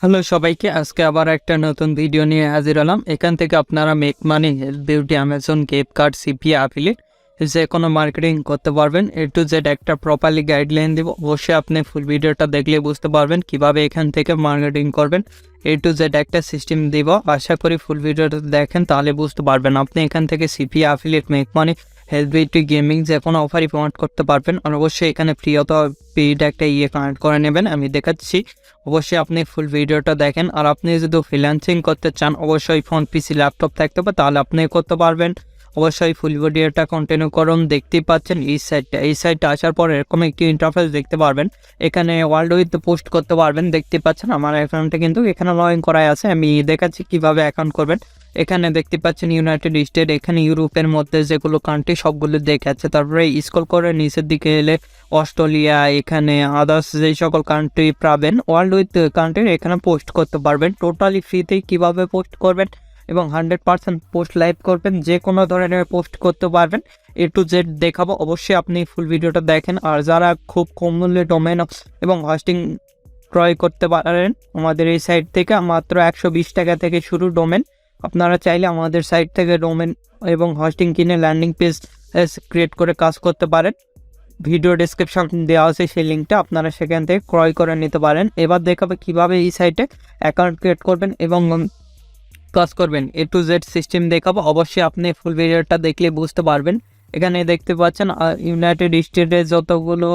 Hello সবাইকে, আজকে আবার একটা নতুন ভিডিও নিয়ে হাজির হলাম। এখান থেকে আপনারা make money, health, beauty, Amazon, gift card, CPA, affiliate যে কোনো মার্কেটিং করতে পারবেন। টু জেড একটা প্রপারলি গাইডলাইন দিব। অবশ্যই আপনি ফুল ভিডিওটা দেখলে বুঝতে পারবেন কিভাবে এখান থেকে মার্কেটিং করবেন। টু জেড একটা সিস্টেম দিব। আশা করি ফুল ভিডিওটা দেখেন, তাহলে বুঝতে পারবেন। আপনি এখান থেকে CPA, affiliate, make money, health, beauty, gaming যে কোনো অফারই প্রমোট করতে পারবেন। আর অবশ্যই এখানে ফ্রি অথবা পেইড একটা কানেক্ট করে নেবেন, আমি দেখাচ্ছি। অবশ্যই আপনি ফুল ভিডিওটা দেখেন। আর আপনি যদি ফ্রিল্যান্সিং করতে চান, অবশ্যই ফোন, পিসি, ল্যাপটপ থাকতে হবে, তাহলে আপনি করতে পারবেন। অবশ্যই ফুল ভিডিওটা কন্টিনিউ করুন। দেখতেই পাচ্ছেন এই সাইটটা আসার পর এরকম একটি ইন্টারফেস দেখতে পারবেন। এখানে ওয়ার্ল্ড উইথ পোস্ট করতে পারবেন। দেখতে পাচ্ছেন আমার অ্যাকাউন্টে কিন্তু এখানে লগ ইন করাই আছে। আমি দেখাচ্ছি কিভাবে অ্যাকাউন্ট করবেন। এখানে দেখতে পাচ্ছেন ইউনাইটেড স্টেট, এখানে ইউরোপের মধ্যে যেগুলো কান্ট্রি সবগুলো দেখাচ্ছে। তারপরে স্ক্রল করে নিচের দিকে এলে অস্ট্রেলিয়া, এখানে আদার্স যেই সকল কান্ট্রি পাবেন ওয়ার্ল্ড উইথ কান্ট্রির এখানে পোস্ট করতে পারবেন। টোটালি ফ্রিতেই কিভাবে পোস্ট করবেন এবং 100% পোস্ট লাইভ করবেন, যে কোনো ধরনের পোস্ট করতে পারবেন। টু জেড দেখাবো। অবশ্যই আপনি ফুল ভিডিওটা দেখেন। আর যারা খুব কম মূল্যে ডোমেন এবং হোস্টিং ক্রয় করতে পারেন আমাদের এই সাইট থেকে, মাত্র 120 টাকা থেকে শুরু ডোমেন। আপনারা চাইলে আমাদের সাইট থেকে ডোমেন এবং হোস্টিং কিনে ল্যান্ডিং পেজ ক্রিয়েট করে কাজ করতে পারেন। ভিডিও ডেসক্রিপশন দেওয়া আছে, সেই লিঙ্কটা আপনারা সেখান থেকে ক্রয় করে নিতে পারেন। এবার দেখাবে কিভাবে এই সাইটে অ্যাকাউন্ট ক্রিয়েট করবেন এবং কাজ করবেন। টু জেড সিস্টেম দেখাবো। অবশ্যই আপনি ফুল ভিডিওটা দেখলে বুঝতে পারবেন। এখানে দেখতে পাচ্ছেন ইউনাইটেড স্টেটের যতগুলো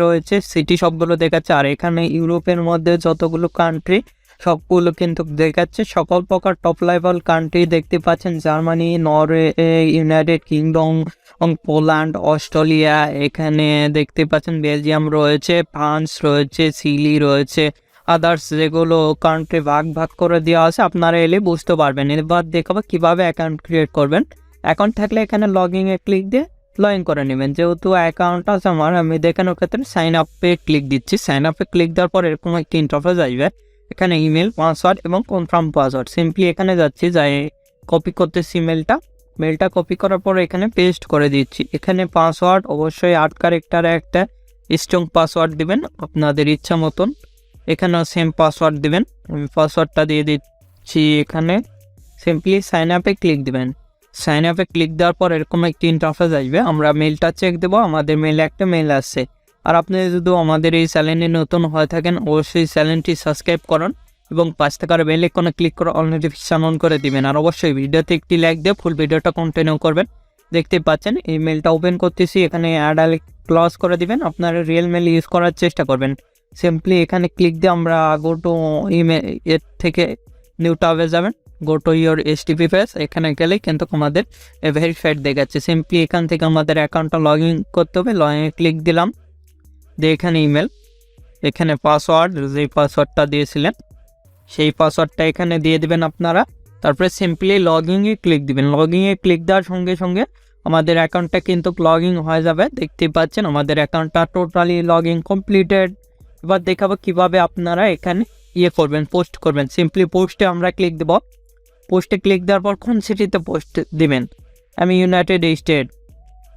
রয়েছে সিটি সবগুলো দেখাচ্ছে। আর এখানে ইউরোপের মধ্যে যতগুলো কান্ট্রি সবগুলো কিন্তু দেখাচ্ছে। সকল প্রকার টপ লেভেল কান্ট্রি দেখতে পাচ্ছেন, Germany, Norway, United kingdom, Poland, Australia, এখানে দেখতে পাচ্ছেন বেলজিয়াম রয়েছে, ফ্রান্স রয়েছে, চিলি রয়েছে, আদার্স যেগুলো কান্ট্রি ভাগ ভাগ করে দেওয়া আছে। আপনারা এলে বুঝতে পারবেন। এবার দেখাবো কিভাবে অ্যাকাউন্ট ক্রিয়েট করবেন। অ্যাকাউন্ট থাকলে এখানে লগ ইনে ক্লিক দিয়ে লগ ইন করে নেবেন। যেহেতু অ্যাকাউন্ট আছে আমার, আমি দেখানোর ক্ষেত্রে সাইন আপে ক্লিক দিচ্ছি। সাইন আপে ক্লিক দেওয়ার পর এরকম একটি ইন্টারফেস আসবে। এখানে ইমেল, পাসওয়ার্ড এবং কনফার্ম পাসওয়ার্ড। সিম্পলি এখানে যাচ্ছি, যাই কপি করতেছি মেলটা কপি করার পর এখানে পেস্ট করে দিচ্ছি। এখানে পাসওয়ার্ড অবশ্যই 8 ক্যারেক্টারে একটা স্ট্রং পাসওয়ার্ড দিবেন আপনাদের ইচ্ছা মতন। এখানে সেম পাসওয়ার্ড দিবেন। আমি পাসওয়ার্ডটা দিয়ে দিচ্ছি। এখানে সিম্পলি সাইন আপে ক্লিক দিবেন। সাইন আপে ক্লিক দেওয়ার পর এরকম একটি ইন্টারফেস আসবে। আমরা মেলটা চেক দেবো। আমাদের মেলে একটা মেল আসছে। আর আপনি যদি আমাদের এই চ্যানেলে নতুন হয়ে থাকেন, অবশ্যই চ্যানেলটি সাবস্ক্রাইব করুন এবং পাশ থাকার বেল আইকনে ক্লিক করে অল নোটিফিকেশন অন করে দিবেন। আর অবশ্যই ভিডিওতে একটি লাইক দিয়ে ফুল ভিডিওটা কন্টিনিউ করবেন। দেখতে পাচ্ছেন এই মেলটা ওপেন করতেছি। এখানে অ্যাড ক্লোজ করে দিবেন। আপনারা রিয়েল মেল ইউজ করার চেষ্টা করবেন। সিম্পলি এখানে ক্লিক দিয়ে আমরা গো টু ইমেল এর থেকে নিউ ট্যাবে যাবেন। Go to your STP page. এখানে গেলেই কিন্তু আমাদের ভেরিফাইড দেখাচ্ছে। সিম্পলি এখান থেকে আমাদের অ্যাকাউন্টটা লগ ইন করতে হবে। লগ ইনে ক্লিক দিলাম, দিয়ে এখানে ইমেল, এখানে পাসওয়ার্ড, যেই পাসওয়ার্ডটা দিয়েছিলেন সেই পাসওয়ার্ডটা এখানে দিয়ে দিবেন আপনারা। তারপরে সিম্পলি লগ ইনে ক্লিক দিবেন। লগ ইনে ক্লিক দেওয়ার সঙ্গে সঙ্গে আমাদের অ্যাকাউন্টটা কিন্তু লগ ইন হয়ে যাবে। দেখতেই পাচ্ছেন আমাদের অ্যাকাউন্টটা টোটালি লগ ইন কমপ্লিটেড। এবার দেখাবো কিভাবে আপনারা এখানে করবেন, পোস্ট করবেন। সিম্পলি পোস্টে আমরা ক্লিক দেব। পোস্টে ক্লিক দেওয়ার পর কোন সিটিতে পোস্ট দিবেন, আমি ইউনাইটেড স্টেট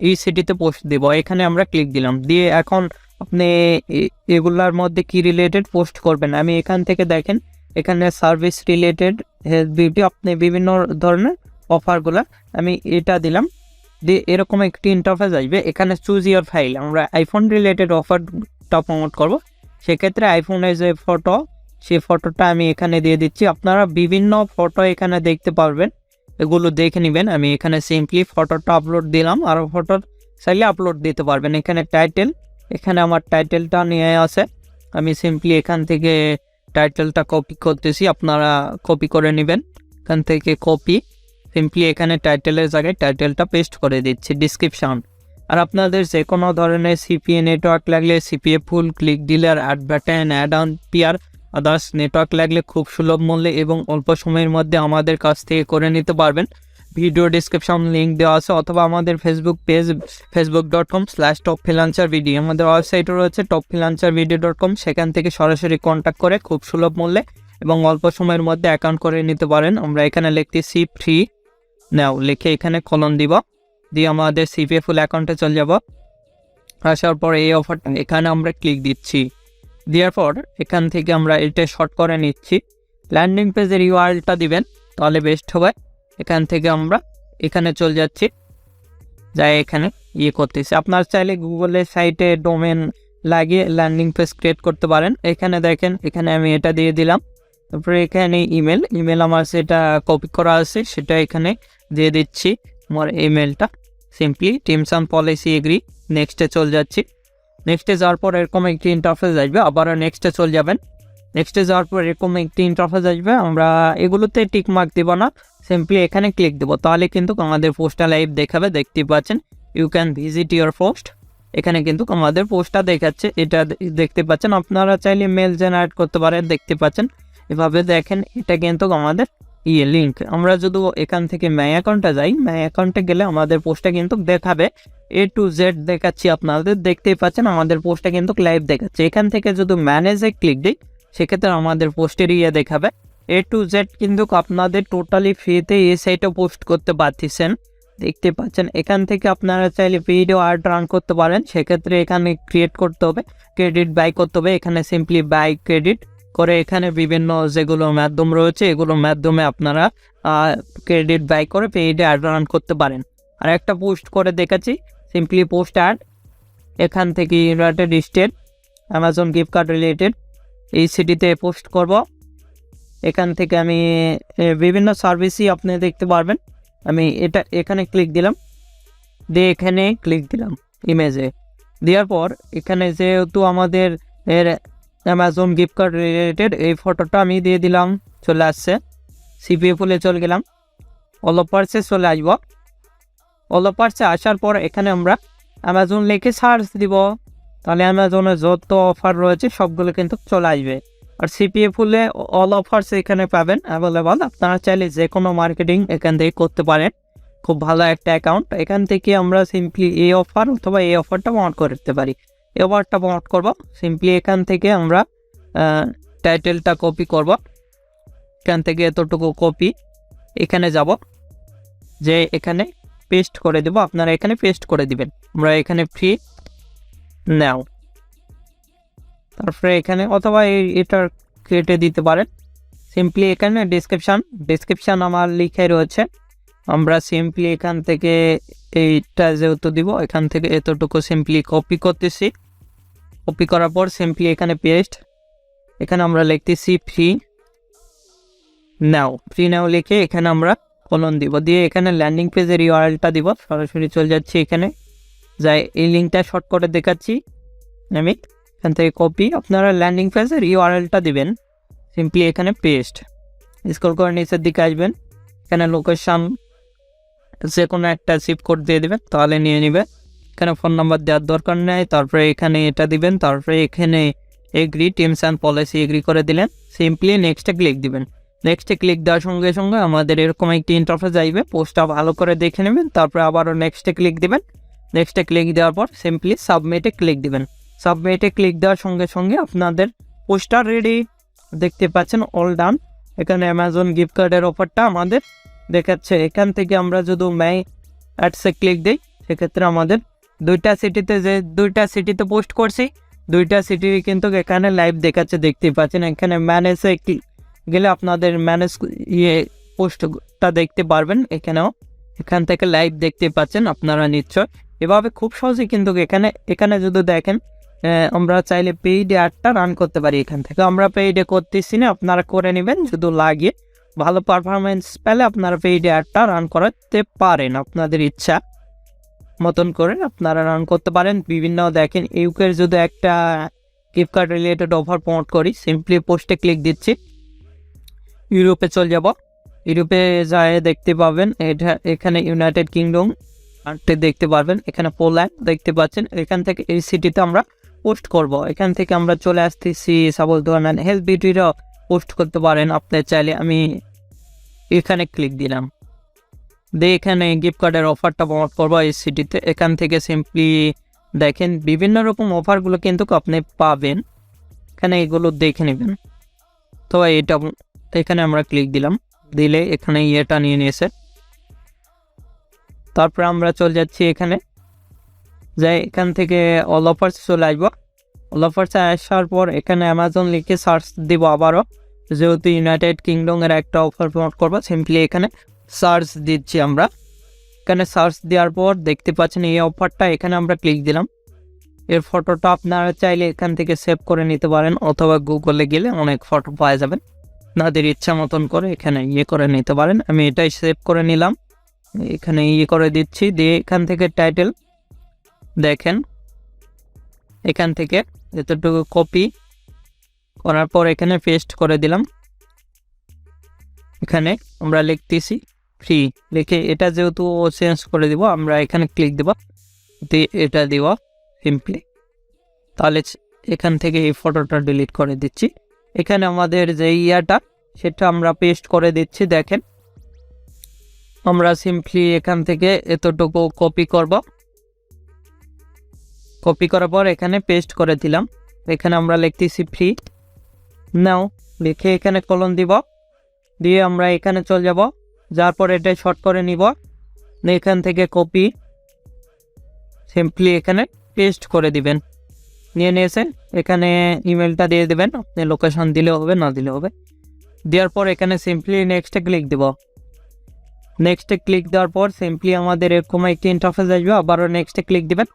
এই সিটিতে পোস্ট দেব। এখানে আমরা ক্লিক দিলাম। দিয়ে এখন আপনি এগুলার মধ্যে কি রিলেটেড পোস্ট করবেন, আমি এখান থেকে দেখেন এখানে সার্ভিস রিলেটেড, হেলথ, বিউটি, আপনি বিভিন্ন ধরনের অফারগুলো আমি এটা দিলাম। দিয়ে এরকম একটি ইন্টারফেস আসবে। এখানে চুজ ইয়োর ফাইল। আমরা আইফোন রিলেটেড অফারটা প্রমোট করব। সেক্ষেত্রে আইফোনের যে ফটো, সেই ফটোটা আমি এখানে দিয়ে দিচ্ছি। আপনারা বিভিন্ন ফটো এখানে দেখতে পারবেন, এগুলো দেখে নেবেন। আমি এখানে সিম্পলি ফটোটা আপলোড দিলাম। আর ফটো চাইলে আপলোড দিতে পারবেন। এখানে টাইটেল, এখানে আমার টাইটেলটা নিয়ে আছে। আমি সিম্পলি এখান থেকে টাইটেলটা কপি করতেছি, আপনারা কপি করে নেবেন। এখান থেকে কপি, সিম্পলি এখানে টাইটেলের জায়গায় টাইটেলটা পেস্ট করে দিচ্ছি। ডিসক্রিপশন, আর আপনাদের যে কোনো ধরনের সিপিএ নেটওয়ার্ক লাগলে সিপিএ ফুল, ক্লিক ডিলার, অ্যাডভার্টাইন, ad on, PR, others network লাগলে খুব সুলভ মূল্যে এবং অল্প সময়ের মধ্যে আমাদের কাছ থেকে করে নিতে পারবেন। ভিডিও ডিসক্রিপশন লিঙ্ক দেওয়া আছে, অথবা আমাদের ফেসবুক পেজ facebook.com/topfreelancervd। আমাদের ওয়েবসাইটও রয়েছে topfreelancervd.com। সেখান থেকে সরাসরি কন্ট্যাক্ট করে খুব সুলভ মূল্যে এবং অল্প সময়ের মধ্যে অ্যাকাউন্ট করে নিতে পারেন। আমরা এখানে লিখতেছি ফ্রি নাও, লিখে এখানে কলন দিব। দিয়ে আমাদের সিপিএ ফুল অ্যাকাউন্টে চলে যাব। আসার পর এই অফারটা এখানে আমরা ক্লিক দিচ্ছি। দেওয়ার পর এখান থেকে আমরা এটা শর্ট করে নিচ্ছি। ল্যান্ডিং পেজের ইউআরএলটা দিবেন, তাহলে বেস্ট হবে। এখান থেকে আমরা এখানে চলে যাচ্ছি, যাই এখানে করতেছি। আপনার চাইলে গুগলের সাইটে ডোমেন লাগিয়ে ল্যান্ডিং পেজ ক্রিয়েট করতে পারেন। এখানে দেখেন, এখানে আমি এটা দিয়ে দিলাম। তারপরে এখানে ইমেল আমার সেটা কপি করা আছে, সেটা এখানে দিয়ে দিচ্ছি আমার ইমেলটা। Simply terms and policy agree, নেক্সটে চলে যাচ্ছি। নেক্সটে যাওয়ার পর এরকম একটি ইন্টারফেস আসবে, আবার নেক্সটে চলে যাবেন। নেক্সটে যাওয়ার পর এরকম একটি ইন্টারফেস আসবে, আমরা এগুলোতে টিক মার্ক দেব না, সিম্পলি এখানে ক্লিক দেবো, তাহলে কিন্তু আমাদের পোস্টটা লাইভ দেখাবে। দেখতে পাচ্ছেন you can visit your post, এখানে কিন্তু আমাদের পোস্টটা দেখাচ্ছে, এটা দেখতে পাচ্ছেন। আপনারা চাইলে মেল জেনারেট করতে পারেন, দেখতে পাচ্ছেন এভাবে। দেখেন এটা কিন্তু আমাদের লিঙ্ক। আমরা যদি এখান থেকে মাই অ্যাকাউন্টে যাই, মাই অ্যাকাউন্টে গেলে আমাদের পোস্টটা কিন্তু দেখাবে A to Z দেখাচ্ছি। আপনাদের দেখতেই পাচ্ছেন আমাদের পোস্টটা কিন্তু লাইভ দেখাচ্ছে। এখান থেকে যদি ম্যানেজে ক্লিক দিই, সেক্ষেত্রে আমাদের পোস্টের দেখাবে A to Z। কিন্তু আপনাদের টোটালি ফ্রিতে এই সাইটে পোস্ট করতে পারতেছেন, দেখতে পাচ্ছেন। এখান থেকে আপনারা চাইলে ভিডিও আর্ট রান করতে পারেন, সেক্ষেত্রে এখানে ক্রিয়েট করতে হবে, ক্রেডিট বাই করতে হবে। এখানে সিম্পলি বাই ক্রেডিট করে এখানে বিভিন্ন যেগুলো মাধ্যম রয়েছে, এগুলোর মাধ্যমে আপনারা ক্রেডিট বাই করে পেইডে অ্যাড রান করতে পারেন। আর একটা পোস্ট করে দেখাচ্ছি, সিম্পলি পোস্ট অ্যাড। এখান থেকে United State Amazon gift card related এই সিটিতে পোস্ট করব। এখান থেকে আমি বিভিন্ন সার্ভিসই আপনি দেখতে পারবেন। আমি এখানে ক্লিক দিলাম, দিয়ে এখানে ক্লিক দিলাম ইমেজে। দেওয়ার পর এখানে যেহেতু আমাদের অ্যামাজন গিফট কার্ড রিলেটেড এই ফটোটা আমি দিয়ে দিলাম, চলে আসছে। CPA ফুলে চলে গেলাম, অল অফার্সে চলে আসব। অল অফার্সে আসার পর এখানে আমরা অ্যামাজন লিখে সার্চ দিব, তাহলে অ্যামাজনের যত অফার রয়েছে সবগুলো কিন্তু চলে আসবে। আর CPA ফুলে অল অফার্স এখানে পাবেন অ্যাভেলেবল। আপনারা চাইলে যে কোনো মার্কেটিং এখান থেকে করতে পারেন, খুব ভালো একটা অ্যাকাউন্ট। এখান থেকে আমরা সিম্পলি এই অফার অথবা এই অফারটা প্রমোট করতে পারি। এই অফারটা প্রমোট করব, সিম্পলি এখান থেকে আমরা টাইটেলটা কপি করব। এখান থেকে এতটুকু কপি এখানে যাব, যে এখানে পেস্ট করে দেব। আপনারা এখানে পেস্ট করে দিবেন। আমরা এখানে ফ্রি নাও, তারপরে এখানে অথবা এটা কেটে দিতে পারেন। সিম্পলি এখানে ডেসক্রিপশান আমার লিখে রয়েছে, আমরা সিম্পলি এখান থেকে এইটা যেহেতু দিব, এখান থেকে এতটুকু সিম্পলি কপি করতেছি। কপি করার পর সিম্পলি এখানে পেস্ট, এখানে আমরা লিখতেছি ফ্রি নাও লিখে এখানে আমরা কলন দিব, দিয়ে এখানে ল্যান্ডিং পেজের ইউআরএলটা দিব। সরাসরি চলে যাচ্ছি এখানে, যাই এই লিঙ্কটা শর্ট করে দেখাচ্ছি আমি। এখান থেকে কপি, আপনারা ল্যান্ডিং পেজের ইউআরএলটা দিবেন, সিম্পলি এখানে পেস্ট। স্ক্রল করে নিচের দিকে আসবেন, এখানে লোকেশন যে কোনো একটা জিপ কোড দিয়ে দিবেন, তাহলে নিয়ে নেবে। এখানে ফোন নাম্বার দেওয়ার দরকার নেই। তারপরে এখানে এটা দিবেন, তারপরে এখানে agree, terms and policy agree করে দিলেন। সিম্পলি নেক্সটে ক্লিক দিবেন। নেক্সটে ক্লিক দেওয়ার সঙ্গে সঙ্গে আমাদের এরকম একটি ইন্টারফেস আসবে, পোস্টটা ভালো করে দেখে নেবেন। তারপরে আবারও নেক্সটে ক্লিক দিবেন। নেক্সটে ক্লিক দেওয়ার পর সিম্পলি সাবমিটে ক্লিক দিবেন। সাবমিটে ক্লিক দেওয়ার সঙ্গে সঙ্গে আপনাদের পোস্টটা রেডি, দেখতে পাচ্ছেন অল ডান। এখানে অ্যামাজন গিফট কার্ডের অফারটা আমাদের দেখাচ্ছে। এখান থেকে আমরা যদি মাই অ্যাডসে ক্লিক দিই, সেক্ষেত্রে আমাদের দুইটা সিটিতে পোস্ট করছি, দুইটা সিটির কিন্তু এখানে লাইভ দেখাচ্ছে, দেখতে পাচ্ছেন। এখানে ম্যানেজে গেলে আপনাদের ম্যানেজ পোস্টটা দেখতে পারবেন। এখান থেকে লাইভ দেখতে পাচ্ছেন আপনারা নিশ্চয়। এভাবে খুব সহজেই কিন্তু এখানে যদি দেখেন, আমরা চাইলে পেইডে অ্যাডটা রান করতে পারি। এখান থেকে আমরা পেইডে করতেছি না, আপনারা করে নেবেন। যদি লাগে ভালো পারফরমেন্স পেলে আপনারা পেইডে অ্যাডটা রান করাতে পারেন, আপনাদের ইচ্ছা মতন করে আপনারা রান করতে পারেন। বিভিন্ন দেখেন ইউকের যদি একটা gift card related offer promote করি, সিম্পলি পোস্টে ক্লিক দিচ্ছি, ইউরোপে চলে যাব। ইউরোপে যায় দেখতে পাবেন এখানে ইউনাইটেড কিংডম দেখতে পারবেন, এখানে পোল্যান্ড দেখতে পাচ্ছেন। এখান থেকে এই সিটিতে আমরা পোস্ট করব। এখান থেকে আমরা চলে আসতেছি, সাপোজ ধরেন হেলথ বিউটিরও পোস্ট করতে পারেন আপনি চাইলে। আমি এখানে ক্লিক দিলাম, দিয়ে এখানে গিফট কার্ডের অফারটা প্রমোট করবো এই সিটিতে। এখান থেকে সিম্পলি দেখেন বিভিন্ন রকম অফারগুলো কিন্তু আপনি পাবেন, এখানে এগুলো দেখে নেবেন। তো এখানে আমরা ক্লিক দিলাম, দিলে এখানে এটা নিয়ে নিয়েছে। তারপরে আমরা চলে যাচ্ছি এখানে, যাই এখান থেকে অল অফার্স চলে আসবো। অল অফার্সে আসার পর এখানে অ্যামাজন লিখে সার্চ দিব আবারও, যেহেতু ইউনাইটেড কিংডমের একটা অফার প্রমোট করবো, সিম্পলি এখানে সার্চ দিচ্ছি আমরা। এখানে সার্চ দেওয়ার পর দেখতে পাচ্ছেন এই অফারটা, এখানে আমরা ক্লিক দিলাম। এর ফটোটা আপনারা চাইলে এখান থেকে সেভ করে নিতে পারেন, অথবা গুগলে গেলে অনেক ফটো পাওয়া যাবেন, আপনাদের ইচ্ছা মতন করে এখানে করে নিতে পারেন। আমি এটাই সেভ করে নিলাম, এখানে করে দিচ্ছি। দিয়ে এখান থেকে টাইটেল দেখেন, এখান থেকে এতটুকু কপি করার পর এখানে পেস্ট করে দিলাম। এখানে আমরা লিখতেছি ফ্রি লিখে, এটা যেহেতু চেঞ্জ করে দিব, আমরা এখানে ক্লিক দেব, দিয়ে এটা দিব সিম্পলি। তাহলে এখান থেকে এই ফটোটা ডিলিট করে দিচ্ছি। এখানে আমাদের যে সেটা আমরা পেস্ট করে দিচ্ছি। দেখেন আমরা সিম্পলি এখান থেকে এতটুকু কপি করব, কপি করার পর এখানে পেস্ট করে দিলাম। এখানে আমরা লিখতেছি ফ্রি নাও লিখে এখানে কলন দিব, দিয়ে আমরা এখানে চলে যাব, যার পর এটা শর্ট করে নিব। এখান থেকে কপি সিম্পলি এখানে পেস্ট করে দিবেন, নিয়ে নিয়েছেন। এখানে ইমেলটা দিয়ে দেবেন, আপনি লোকেশন দিলে হবে, না দিলে হবে। দেওয়ার পর এখানে সিম্পলি নেক্সটে ক্লিক দেব। নেক্সটে ক্লিক দেওয়ার পর সিম্পলি আমাদের এরকম একটি ইন্টারফেস আসবে, আবারও নেক্সটে ক্লিক দিবেন,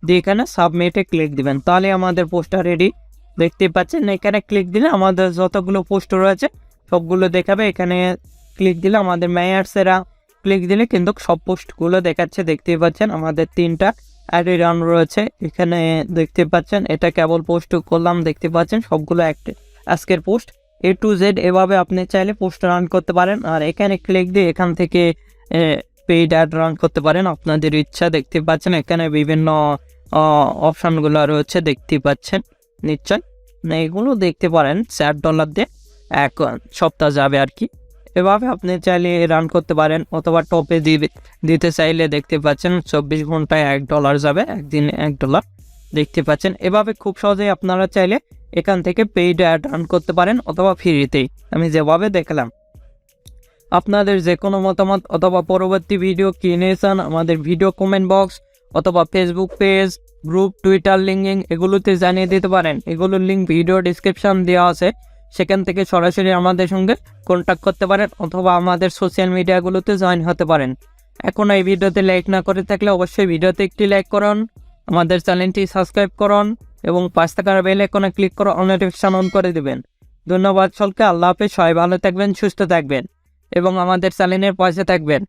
দিয়ে এখানে সাবমিটে ক্লিক দিবেন। তাহলে আমাদের পোস্টটা রেডি। দেখতে পাচ্ছেন এখানে ক্লিক দিলে আমাদের যতগুলো পোস্ট রয়েছে সবগুলো দেখাবে। এখানে ক্লিক দিলে আমাদের মেয়ার্সেরা ক্লিক দিলে কিন্তু সব পোস্টগুলো দেখাচ্ছে। দেখতে পাচ্ছেন আমাদের 3টা অ্যাড রান রয়েছে, এখানে দেখতে পাচ্ছেন। এটা কেবল পোস্ট করলাম, দেখতে পাচ্ছেন সবগুলো আজকের পোস্ট A to Z। এভাবে আপনি চাইলে পোস্ট রান করতে পারেন। আর এখানে ক্লিক দিয়ে এখান থেকে পেইড অ্যাড রান করতে পারেন আপনাদের ইচ্ছা। দেখতে পাচ্ছেন এখানে বিভিন্ন অপশানগুলো রয়েছে, দেখতে পাচ্ছেন নিশ্চয়। এগুলো দেখতে পারেন $4 দিয়ে 1 সপ্তাহ যাবে আর কি। এভাবে আপনি চাইলে রান করতে পারেন, অথবা টপে দিতে চাইলে দেখতে পাচ্ছেন 24 ঘন্টায় $1 যাবে, একদিনে $1 দেখতে পাচ্ছেন। এভাবে খুব সহজেই আপনারা চাইলে এখান থেকে পেইড অ্যাড রান করতে পারেন, অথবা ফ্রিতেই আমি যেভাবে দেখলাম। আপনাদের যে কোনো মতামত অথবা পরবর্তী ভিডিও কি নিয়ে চান, আমাদের ভিডিও কমেন্ট বক্স অথবা Facebook page, group, Twitter, linking এগুলোতে জানিয়ে দিতে পারেন। এগুলোর লিঙ্ক ভিডিও ডিসক্রিপশন দেওয়া আছে, সেখান থেকে সরাসরি আমাদের সঙ্গে কন্ট্যাক্ট করতে পারেন, অথবা আমাদের সোশ্যাল মিডিয়াগুলোতে জয়েন হতে পারেন। এখন এই ভিডিওতে লাইক না করে থাকলে অবশ্যই ভিডিওতে একটি লাইক করুন, আমাদের চ্যানেলটি সাবস্ক্রাইব করুন, এবং পাশে থাকা বেল আইকনে ক্লিক করে অল নোটিফিকেশন অন করে দেবেন। ধন্যবাদ সকলকে, আল্লাহ হাফেজ, সবাই ভালো থাকবেন, সুস্থ থাকবেন এবং আমাদের চ্যানেলের পাশে থাকবেন।